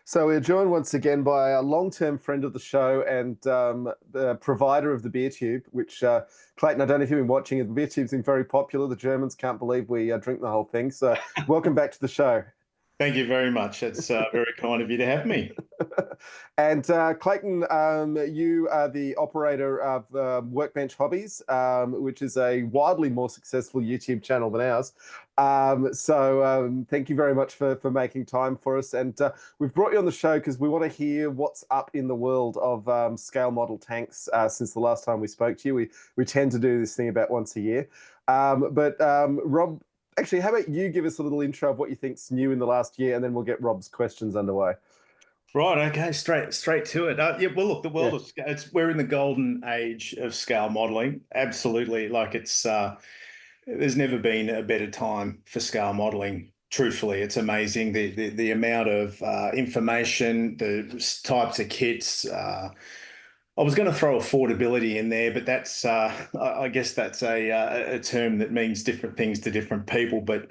So we're joined once again by a long-term friend of the show and the provider of the beer tube, which Clayton, I don't know if you've been watching it. The beer tube's been very popular. The Germans can't believe we drink the whole thing. So welcome back to the show. Thank you very much. It's very kind of you to have me. And Clayton, you are the operator of Workbench Hobbies, which is a wildly more successful YouTube channel than ours. Thank you very much for making time for us. And we've brought you on the show because we want to hear what's up in the world of scale model tanks since the last time we spoke to you. We tend to do this thing about once a year. Rob, actually, how about you give us a little intro of what you think's new in the last year, and then we'll get Rob's questions underway. Right. Okay. Straight to it. Yeah. Well, look, the world Yeah. of we're in the golden age of scale modeling. Absolutely. Like there's never been a better time for scale modeling. Truthfully, it's amazing the amount of information, the types of kits. I was going to throw affordability in there, but that's I guess that's a term that means different things to different people. But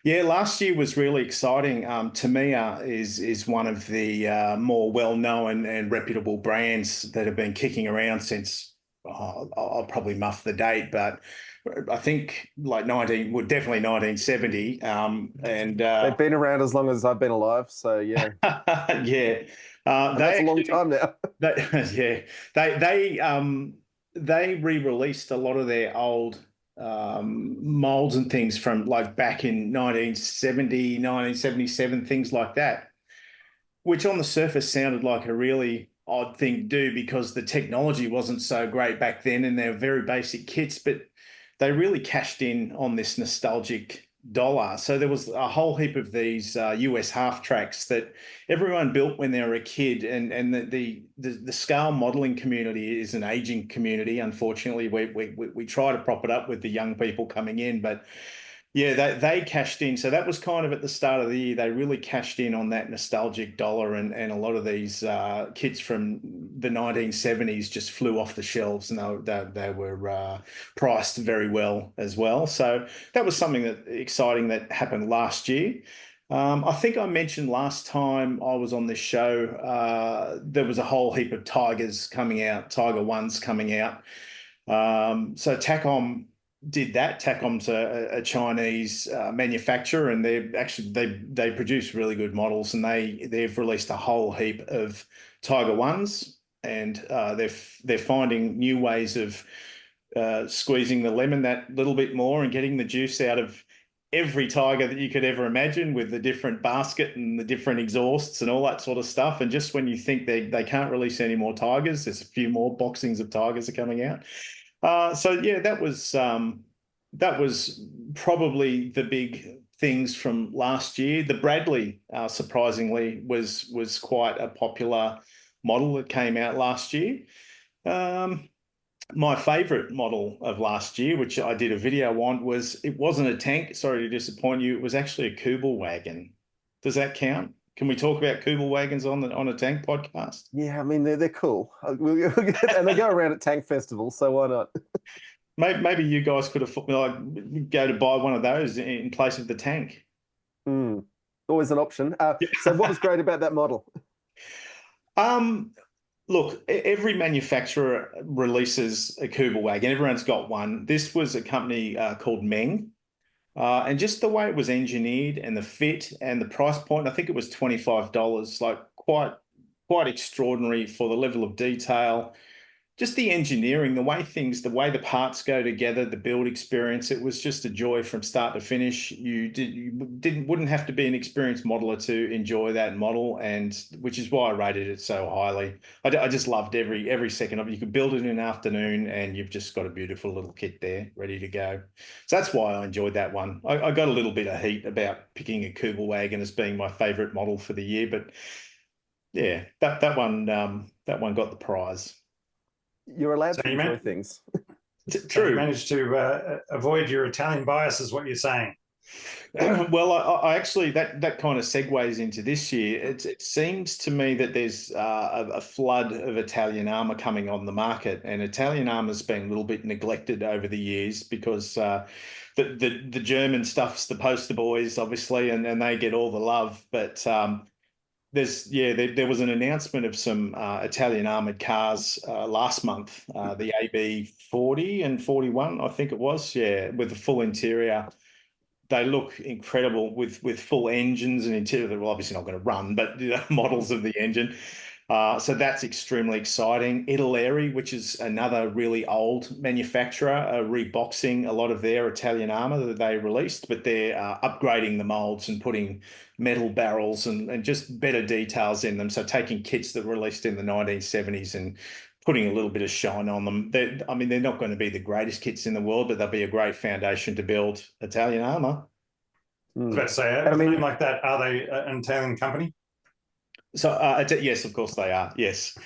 yeah, last year was really exciting. Tamiya is one of the more well-known and reputable brands that have been kicking around since I'll probably muff the date, but I think like definitely 1970. They've been around as long as I've been alive, so yeah, Yeah, and they that's a long actually time now. they, yeah, they re-released a lot of their old molds and things from like back in 1970, 1977, things like that, which on the surface sounded like a really odd thing to do because the technology wasn't so great back then and they're very basic kits, but they really cashed in on this nostalgic dollar. So there was a whole heap of these US half tracks that everyone built when they were a kid, and the scale modeling community is an aging community. Unfortunately, we try to prop it up with the young people coming in, but yeah, they cashed in. So that was kind of at the start of the year. They really cashed in on that nostalgic dollar, and a lot of these kits from the 1970s just flew off the shelves, and they were priced very well as well. So that was something that exciting that happened last year. I think I mentioned last time I was on this show, there was a whole heap of Tigers coming out, Tiger Ones coming out. So Tacom did that. Tacom's a Chinese manufacturer, and they produce really good models, and they've released a whole heap of Tiger Ones, and they're finding new ways of squeezing the lemon that little bit more and getting the juice out of every Tiger that you could ever imagine with the different basket and the different exhausts and all that sort of stuff. And just when you think they can't release any more Tigers, there's a few more boxings of Tigers are coming out. So yeah, that was probably the big things from last year. The Bradley, surprisingly, was quite a popular model that came out last year. Um, my favorite model of last year, which I did a video on, it wasn't a tank. Sorry to disappoint you. It was actually a Kubel wagon. Does that count? Can we talk about Kubel wagons on a tank podcast? Yeah, I mean they're cool, and they go around at tank festivals, so why not? Maybe you guys could have like go to buy one of those in place of the tank. Mm, always an option. So what was great about that model? Um, Look, every manufacturer releases a Kubel wagon. Everyone's got one. This was a company called Meng. And just the way it was engineered and the fit and the price point, I think it was $25, like quite extraordinary for the level of detail. Just the engineering, the way the parts go together, the build experience, it was just a joy from start to finish. Wouldn't have to be an experienced modeler to enjoy that model, and which is why I rated it so highly. I just loved every second of it. You could build it in an afternoon, and you've just got a beautiful little kit there ready to go. So that's why I enjoyed that one. I got a little bit of heat about picking a Kubel wagon as being my favorite model for the year, but yeah, that one got the prize. You're allowed So to enjoy things. so you True. managed to avoid your Italian bias, is what you're saying. Well, I actually that kind of segues into this year. It seems to me that there's a flood of Italian armor coming on the market, and Italian armor's been a little bit neglected over the years because the German stuff's the poster boys, obviously, and they get all the love. But there was an announcement of some Italian armored cars last month, the AB 40 and 41, I think it was, yeah, with the full interior. They look incredible with full engines and interior. They're obviously not going to run, but models of the engine. So that's extremely exciting. Italeri, which is another really old manufacturer, are reboxing a lot of their Italian armor that they released, but they're upgrading the molds and putting metal barrels and just better details in them. So taking kits that were released in the 1970s and putting a little bit of shine on them. I mean, they're not going to be the greatest kits in the world, but they'll be a great foundation to build Italian armor. I was about to say, I with a mean, name like that, are they an Italian company? So yes, of course they are. Yes,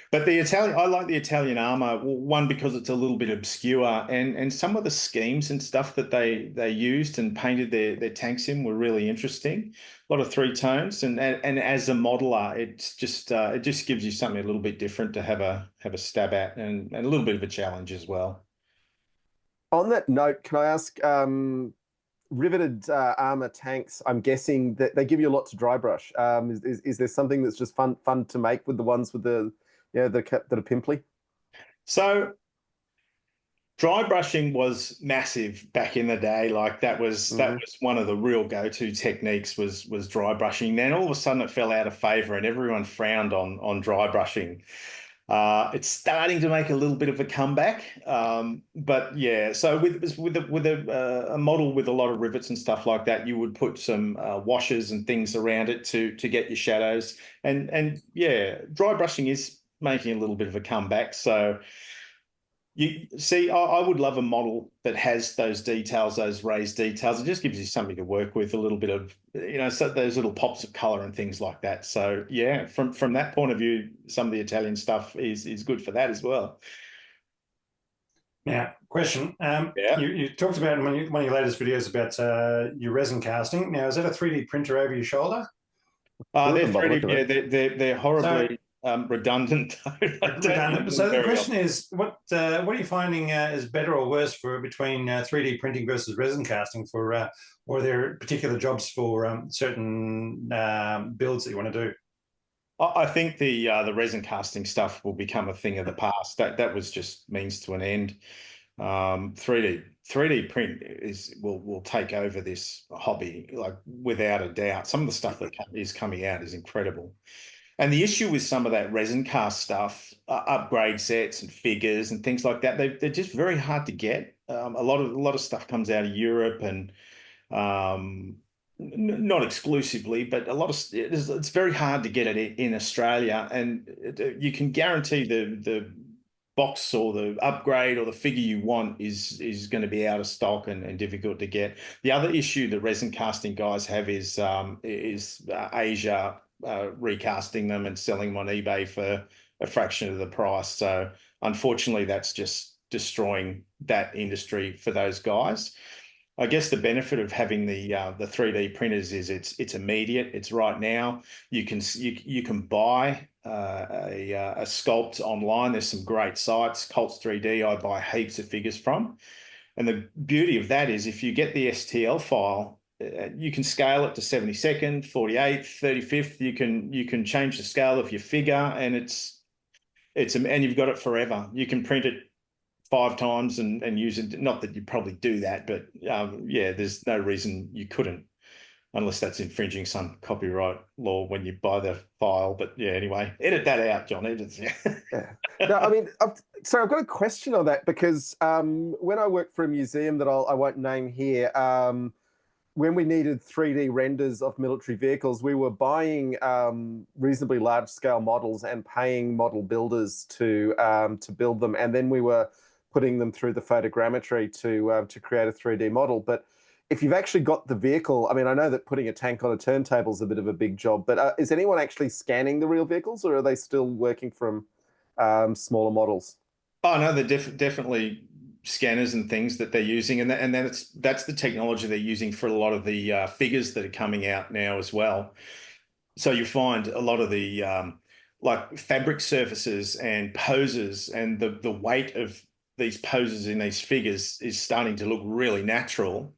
but I like the Italian armor. One, because it's a little bit obscure, and some of the schemes and stuff that they used and painted their tanks in were really interesting. A lot of three tones, and as a modeler, it just gives you something a little bit different to have a stab at, and a little bit of a challenge as well. on that note, can I ask, riveted armor tanks, I'm guessing that they give you a lot to dry brush. Is there something that's just fun to make with the ones with the, that are pimply? So dry brushing was massive back in the day. Like that was one of the real go-to techniques was dry brushing. Then all of a sudden it fell out of favor and everyone frowned on dry brushing. It's starting to make a little bit of a comeback, but yeah. So with a model with a lot of rivets and stuff like that, you would put some washers and things around it to get your shadows. And yeah, dry brushing is making a little bit of a comeback. So you see, I would love a model that has those details, those raised details. It just gives you something to work with, a little bit of, so those little pops of color and things like that. So yeah, from that point of view, some of the Italian stuff is good for that as well. Now, question. Yeah. You talked about in one of your latest videos about your resin casting. Now, is that a 3D printer over your shoulder? They're 3D, yeah, they're horribly redundant. Redundant. So the question is, what are you finding is better or worse between 3D printing versus resin casting or are there particular jobs for certain builds that you want to do? I think the resin casting stuff will become a thing of the past. That was just means to an end. 3D print will take over this hobby, like without a doubt. Some of the stuff that is coming out is incredible. And the issue with some of that resin cast stuff, upgrade sets and figures and things like that, they're just very hard to get. A lot of stuff comes out of Europe and not exclusively, but it's very hard to get it in Australia. And you can guarantee the box or the upgrade or the figure you want is going to be out of stock and difficult to get. The other issue the resin casting guys have is Asia recasting them and selling them on eBay for a fraction of the price. So unfortunately, that's just destroying that industry for those guys. I guess the benefit of having the 3D printers is it's immediate. It's right now. You can buy a sculpt online. There's some great sites. Colts 3D, I buy heaps of figures from. And the beauty of that is if you get the STL file, you can scale it to 72nd, 48th, 35th. You can change the scale of your figure, and and you've got it forever. You can print it 5 times and use it. Not that you probably do that, but yeah, there's no reason you couldn't, unless that's infringing some copyright law when you buy the file. But yeah, anyway, edit that out, John. Edit. Yeah. No, I mean, I've got a question on that because when I worked for a museum that I won't name here, when we needed 3D renders of military vehicles, we were buying reasonably large scale models and paying model builders to build them, and then we were putting them through the photogrammetry to create a 3D model. But if you've actually got the vehicle, I mean, I know that putting a tank on a turntable is a bit of a big job, but is anyone actually scanning the real vehicles, or are they still working from smaller models? Oh no, they're definitely scanners and things that they're using, and that's the technology they're using for a lot of the figures that are coming out now as well. So you find a lot of the like fabric surfaces and poses, and the weight of these poses in these figures is starting to look really natural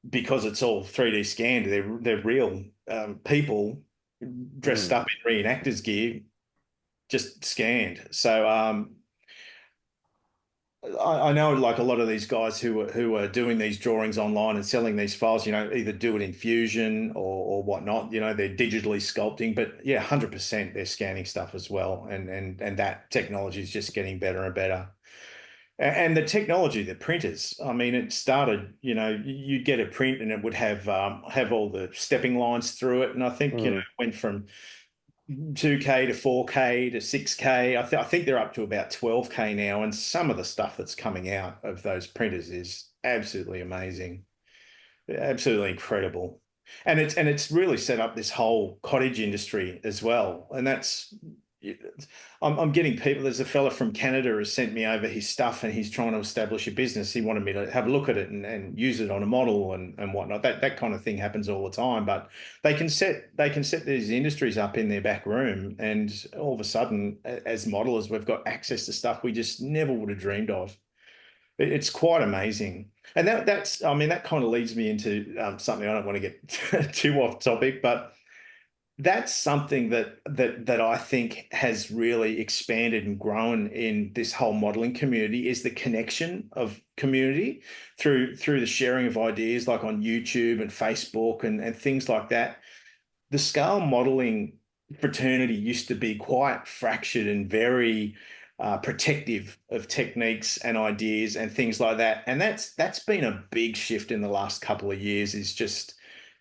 because it's all 3D scanned. They're real people dressed up in reenactors gear, just scanned. So I know like a lot of these guys who are doing these drawings online and selling these files, either do it in Fusion or whatnot, they're digitally sculpting, but yeah, 100% they're scanning stuff as well. And that technology is just getting better and better. And the technology, the printers, I mean, it started, you'd get a print and it would have all the stepping lines through it. And I think, it went from 2K to 4K to 6K. I think they're up to about 12K now. And some of the stuff that's coming out of those printers is absolutely amazing, absolutely incredible. And it's really set up this whole cottage industry as well. And I'm getting people. There's a fella from Canada who has sent me over his stuff and he's trying to establish a business. He wanted me to have a look at it and use it on a model and whatnot. That kind of thing happens all the time, but they can set these industries up in their back room, and all of a sudden, as modelers, we've got access to stuff we just never would have dreamed of. It's quite amazing. And I mean, that kind of leads me into something. I don't want to get too off topic, but that's something that I think has really expanded and grown in this whole modeling community, is the connection of community through the sharing of ideas, like on YouTube and Facebook and things like that. The scale modeling fraternity used to be quite fractured and very protective of techniques and ideas and things like that. And that's been a big shift in the last couple of years, is just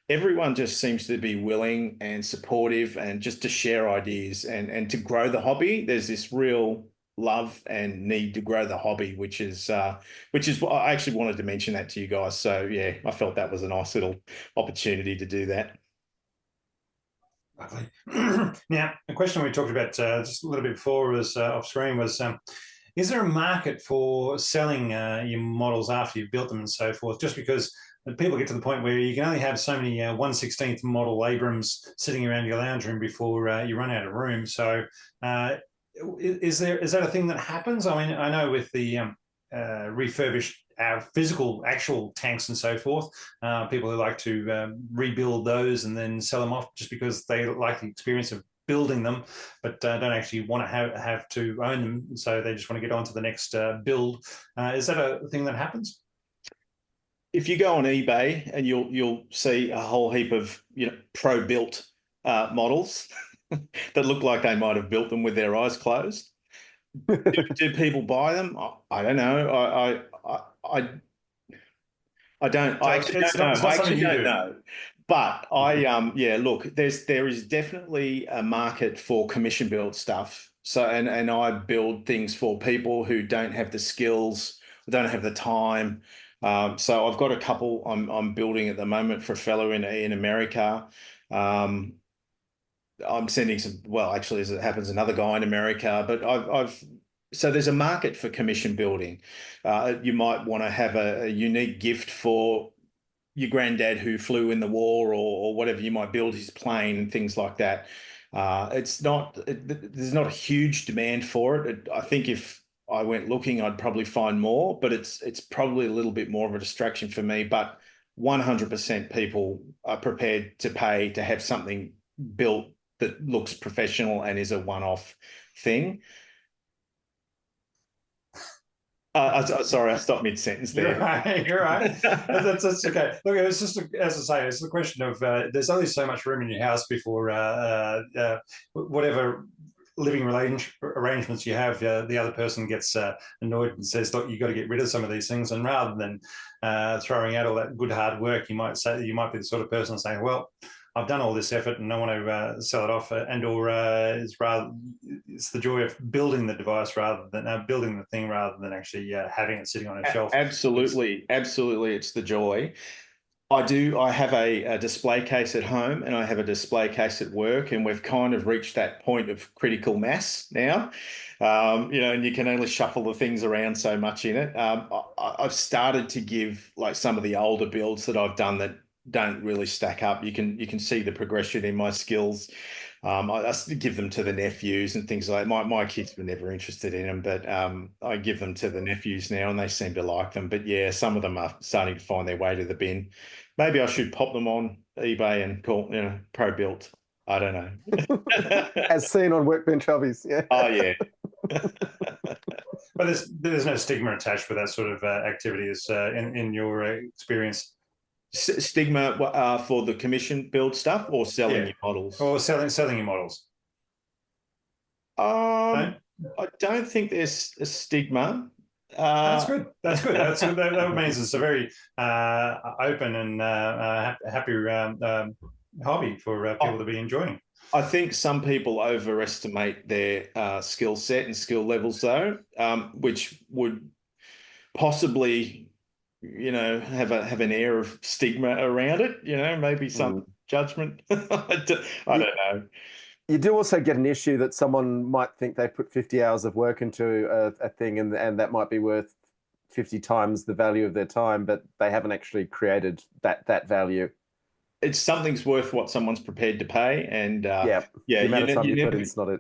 everyone just seems to be willing and supportive and just to share ideas and to grow the hobby. There's this real love and need to grow the hobby, which is what I actually wanted to mention that to you guys. So yeah, I felt that was a nice little opportunity to do that. Lovely. Now, a question we talked about just a little bit before was off screen was, is there a market for selling your models after you've built them and so forth? Just because people get to the point where you can only have so many 1/16th model Abrams sitting around your lounge room before you run out of room. So is that a thing that happens? I mean, I know with the refurbished physical actual tanks and so forth, people who like to rebuild those and then sell them off just because they like the experience of building them, but don't actually want to have to own them, so they just want to get on to the next build. Is that a thing that happens? If you go on eBay, and you'll see a whole heap of pro-built models that look like they might have built them with their eyes closed. Do people buy them? I don't know. I don't. I actually don't know. I actually don't know. But yeah, look, there is definitely a market for commission build stuff. So and I build things for people who don't have the skills, don't have the time. So I've got a couple I'm building at the moment for a fellow in America. I'm sending some, well, actually, as it happens, another guy in America, but so there's a market for commission building. You might want to have a unique gift for your granddad who flew in the war, or whatever. You might build his plane and things like that. There's not a huge demand for it. I think if I went looking, I'd probably find more, but it's probably a little bit more of a distraction for me. But 100% people are prepared to pay to have something built that looks professional and is a one-off thing. Sorry, I stopped mid-sentence there. You're right. That's okay. Look, it's just, as I say, it's the question of there's only so much room in your house before whatever living arrangements you have, the other person gets annoyed and says, look, you've got to get rid of some of these things. And rather than throwing out all that good hard work, you might be the sort of person saying, well, I've done all this effort and I want to sell it off, it's the joy of building the device rather than building the thing rather than actually having it sitting on a shelf. Absolutely, it's the joy. I have a display case at home and I have a display case at work, and we've kind of reached that point of critical mass now. And you can only shuffle the things around so much in it. I've started to give like some of the older builds that I've done that don't really stack up. You can see the progression in my skills. I give them to the nephews and things like that. My kids were never interested in them, but I give them to the nephews now and they seem to like them. But yeah, some of them are starting to find their way to the bin. Maybe I should pop them on eBay and call, pro built. I don't know. As seen on Workbench Hobbies. Yeah. Oh, yeah. But there's no stigma attached with that sort of activity, in your experience. Stigma for the commission build stuff or selling your models? Or selling your models. I don't think there's a stigma. That's good. That's good. That means it's a very open and happy hobby for people to be enjoying. I think some people overestimate their skill set and skill levels, though, which would possibly, have an air of stigma around it. Maybe some judgment. I don't know. You do also get an issue that someone might think they put 50 hours of work into a thing, and that might be worth 50 times the value of their time, but they haven't actually created that value. It's something's worth what someone's prepared to pay, and the amount of time you put in's not it.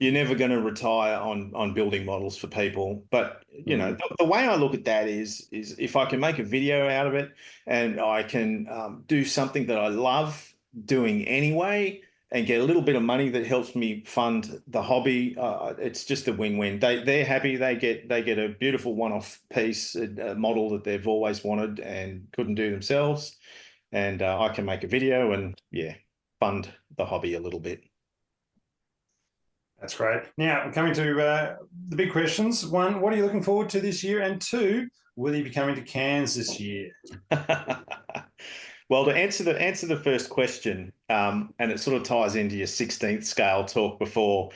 You're never going to retire on building models for people. But the way I look at that is if I can make a video out of it and I can do something that I love doing anyway and get a little bit of money that helps me fund the hobby, it's just a win-win. They're happy. They get a beautiful one-off piece, a model that they've always wanted and couldn't do themselves. And I can make a video and, fund the hobby a little bit. That's great. Now, coming to the big questions. One, what are you looking forward to this year? And two, will you be coming to Cairns this year? Well, to answer the first question, and it sort of ties into your 16th scale talk before,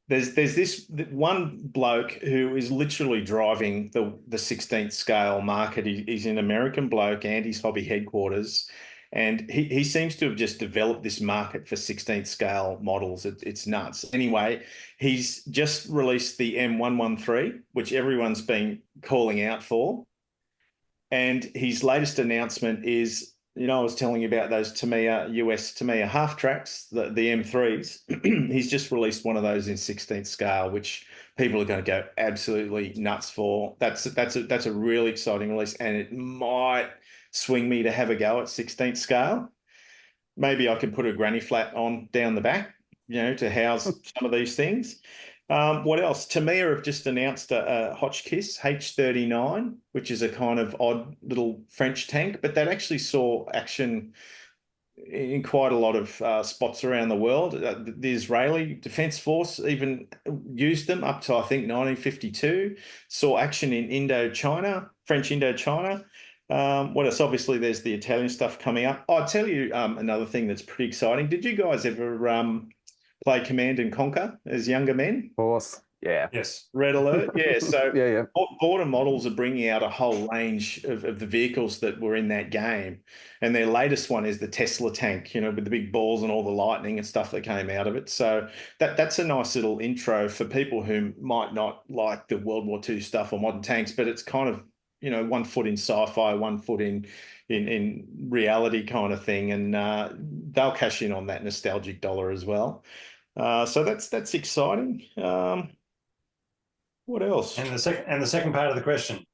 there's this one bloke who is literally driving the 16th scale market. He's an American bloke, Andy's Hobby Headquarters, and he seems to have just developed this market for 16th scale models. It's nuts. Anyway, he's just released the M113, which everyone's been calling out for. And his latest announcement is, I was telling you about those US Tamiya half tracks, the M3s. He's just released one of those in 16th scale, which people are going to go absolutely nuts for. That's a really exciting release, and it might swing me to have a go at 16th scale. Maybe I could put a granny flat on down the back, to house some of these things. What else? Tamiya have just announced a Hotchkiss H39, which is a kind of odd little French tank, but that actually saw action in quite a lot of spots around the world. The Israeli Defense Force even used them up to, I think, 1952, saw action in Indochina, French Indochina. What else? Obviously, there's the Italian stuff coming up. I'll tell you another thing that's pretty exciting. Did you guys ever play Command and Conquer as younger men? Of course. Yeah. Yes. Red Alert. Yeah. So yeah. Border Models are bringing out a whole range of the vehicles that were in that game. And their latest one is the Tesla tank, with the big balls and all the lightning and stuff that came out of it. So that's a nice little intro for people who might not like the World War II stuff or modern tanks, but it's kind of, 1 foot in sci-fi, 1 foot in reality kind of thing. And they'll cash in on that nostalgic dollar as well. So that's exciting. What else? And the second part of the question.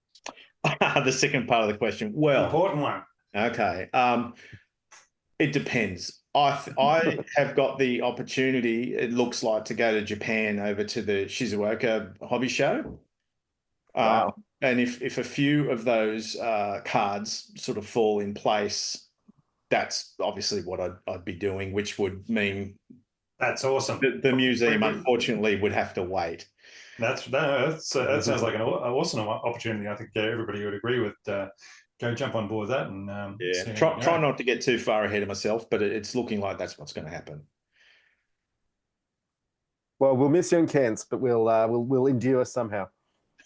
The second part of the question. Well, important one. Okay. It depends. I have got the opportunity, it looks like, to go to Japan over to the Shizuoka hobby show. Wow. And if a few of those cards sort of fall in place, that's obviously what I'd be doing, which would mean that's awesome. The museum, unfortunately, would have to wait. That sounds like an awesome opportunity. I think everybody would agree with. Go jump on board with that, and try not to get too far ahead of myself, but it's looking like that's what's going to happen. Well, we'll miss you in Cairns, but we'll endure somehow.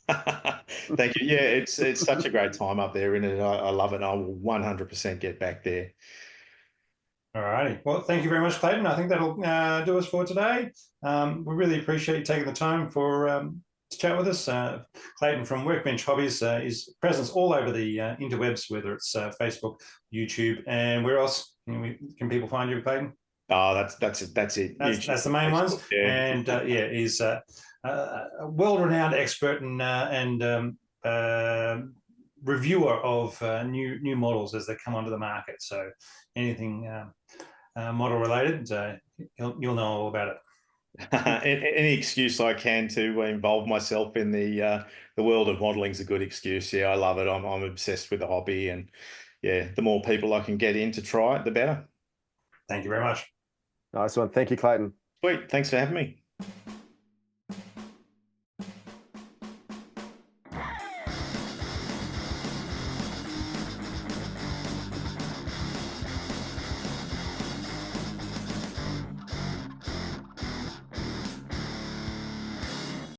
Thank you. Yeah, it's such a great time up there, isn't it? I love it. I will 100% get back there. All righty. Well, thank you very much, Clayton. I think that'll do us for today. We really appreciate you taking the time to chat with us. Clayton from Workbench Hobbies is presence all over the interwebs, whether it's Facebook, YouTube, and where else can people find you, Clayton? Oh, that's it. That's the main ones. Yeah. And he's a well-renowned expert and reviewer of new models as they come onto the market. So anything model related, you'll know all about it. Any excuse I can to involve myself in the world of modeling is a good excuse. Yeah, I love it. I'm obsessed with the hobby, and yeah, the more people I can get in to try it, the better. Thank you very much. Nice one. Thank you, Clayton. Sweet. Thanks for having me.